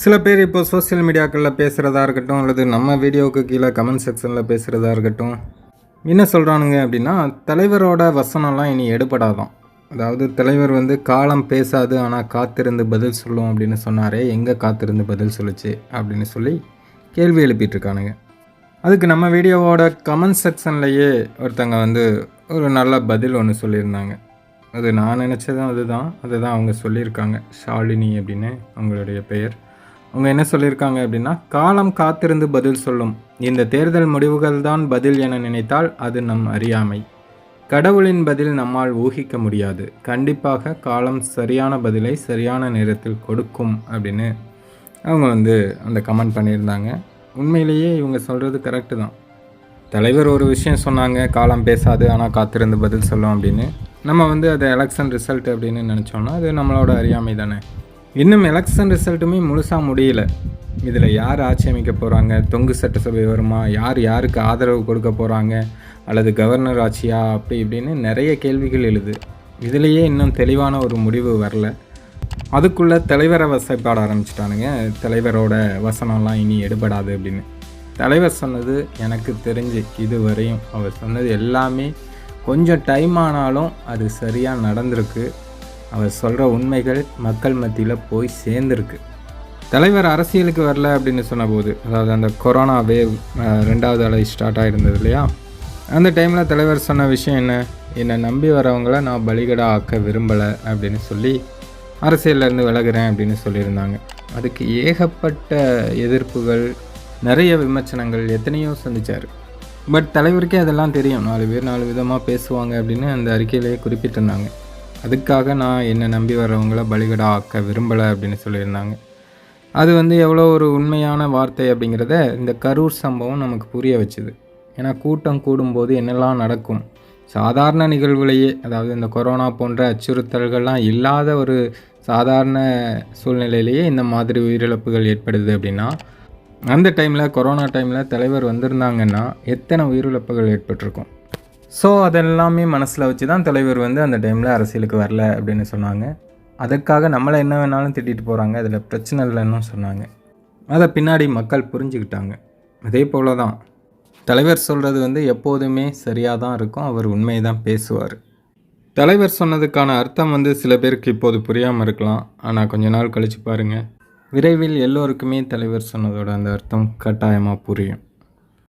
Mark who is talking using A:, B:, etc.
A: சில பேர் இப்போ சோஷியல் மீடியாக்களில் பேசுகிறதா இருக்கட்டும், அல்லது நம்ம வீடியோவுக்கு கீழே கமெண்ட் செக்ஷனில் பேசுகிறதா இருக்கட்டும், என்ன சொல்கிறானுங்க அப்படின்னா, தலைவரோட வசனம்லாம் இனி எடுபடாதான். அதாவது தலைவர் வந்து காலம் பேசாது ஆனால் காத்திருந்து பதில் சொல்லும் அப்படின்னு சொன்னாரே, எங்கே காத்திருந்து பதில் சொல்லுச்சு அப்படின்னு சொல்லி கேள்வி எழுப்பிட்டு இருக்கானுங்க. அதுக்கு நம்ம வீடியோவோட கமெண்ட் செக்ஷன்லேயே ஒருத்தங்க வந்து ஒரு நல்ல பதில் ஒன்று சொல்லியிருந்தாங்க. அது நான் நினச்சதும் அதுதான் அவங்க சொல்லியிருக்காங்க. ஷாலினி அப்படின்னு அவங்களுடைய பெயர். அவங்க என்ன சொல்லியிருக்காங்க அப்படின்னா, காலம் காத்திருந்து பதில் சொல்லும். இந்த தேர்தல் முடிவுகள் தான் பதில் என நினைத்தால் அது நம் அறியாமை. கடவுளின் பதில் நம்மால் ஊகிக்க முடியாது. கண்டிப்பாக காலம் சரியான பதிலை சரியான நேரத்தில் கொடுக்கும் அப்படின்னு அவங்க வந்து அந்த கமெண்ட் பண்ணியிருந்தாங்க. உண்மையிலேயே இவங்க சொல்கிறது கரெக்டு தான். தலைவர் ஒரு விஷயம் சொன்னாங்க, காலம் பேசாது ஆனால் காத்திருந்து பதில் சொல்லும் அப்படின்னு. நம்ம வந்து அது எலெக்ஷன் ரிசல்ட் அப்படின்னு நினச்சோன்னா அது நம்மளோட அறியாமை தானே. இன்னும் எலெக்ஷன் ரிசல்ட்டுமே முழுசாக முடியல. இதில் யார் ஆட்சி அமைக்க போகிறாங்க, தொங்கு சட்டசபை வருமா, யார் யாருக்கு ஆதரவு கொடுக்க போகிறாங்க, அல்லது கவர்னர் ஆட்சியா, அப்படி இப்படின்னு நிறைய கேள்விகள் எழுது. இதிலேயே இன்னும் தெளிவான ஒரு முடிவு வரல. அதுக்குள்ளே தலைவரை வசைப்பாட ஆரம்பிச்சிட்டானுங்க. தலைவரோட வசனம்லாம் இனி எடுபடாது அப்படின்னு. தலைவர் சொன்னது எனக்கு தெரிஞ்சு இதுவரையும் அவர் சொன்னது எல்லாமே கொஞ்சம் டைம் ஆனாலும் அது சரியாக நடந்திருக்கு. அவர் சொல்கிற உண்மைகள் மக்கள் மத்தியில் போய் சேர்ந்துருக்கு. தலைவர் அரசியலுக்கு வரல அப்படின்னு சொன்னபோது, அதாவது அந்த கொரோனா வேவ் 2வது அலை ஸ்டார்ட் ஆகிருந்தது இல்லையா, அந்த டைமில் தலைவர் சொன்ன விஷயம் என்னை நம்பி வரவங்கள நான் பலிகடா ஆக்க விரும்பலை அப்படின்னு சொல்லி அரசியல்லேருந்து விலகிறேன் அப்படின்னு சொல்லியிருந்தாங்க. அதுக்கு ஏகப்பட்ட எதிர்ப்புகள், நிறைய விமர்சனங்கள், எத்தனையோ சந்தித்தார். பட் தலைவருக்கே அதெல்லாம் தெரியும். 4 பேர் 4 விதமாக பேசுவாங்க அப்படின்னு அந்த அறிக்கையிலேயே குறிப்பிட்டிருந்தாங்க. அதுக்காக நான் என்னை நம்பி வர்றவங்கள பலிகடா ஆக்க விரும்பலை அப்படின்னு சொல்லியிருந்தாங்க. அது வந்து எவ்வளோ ஒரு உண்மையான வார்த்தை அப்படிங்கிறத இந்த கரூர் சம்பவம் நமக்கு புரிய வச்சுது. ஏன்னா கூட்டம் கூடும்போது என்னெல்லாம் நடக்கும், சாதாரண நிகழ்வுலையே, அதாவது இந்த கொரோனா போன்ற அச்சுறுத்தல்கள்லாம் இல்லாத ஒரு சாதாரண சூழ்நிலையிலேயே இந்த மாதிரி உயிரிழப்புகள் ஏற்படுது அப்படின்னா, அந்த டைமில் கொரோனா டைமில் தலைவர் வந்திருந்தாங்கன்னா எத்தனை உயிரிழப்புகள் ஏற்பட்டிருக்கும். ஸோ அதெல்லாமே மனசில் வச்சு தான் தலைவர் வந்து அந்த டைமில் அரசியலுக்கு வரல அப்படின்னு சொன்னாங்க. அதற்காக நம்மளை என்ன வேணாலும் திட்டிட்டு போகிறாங்க, அதில் பிரச்சனை இல்லைன்னு சொன்னாங்க. அதை பின்னாடி மக்கள் புரிஞ்சுக்கிட்டாங்க. அதே போல் தான் தலைவர் சொல்கிறது வந்து எப்போதுமே சரியாக தான் இருக்கும். அவர் உண்மையை தான் பேசுவார். தலைவர் சொன்னதுக்கான அர்த்தம் வந்து சில பேருக்கு இப்போது புரியாமல் இருக்கலாம். ஆனால் கொஞ்ச நாள் கழித்து பாருங்கள், விரைவில் எல்லோருக்குமே தலைவர் சொன்னதோட அந்த அர்த்தம் கட்டாயமாக புரியும்.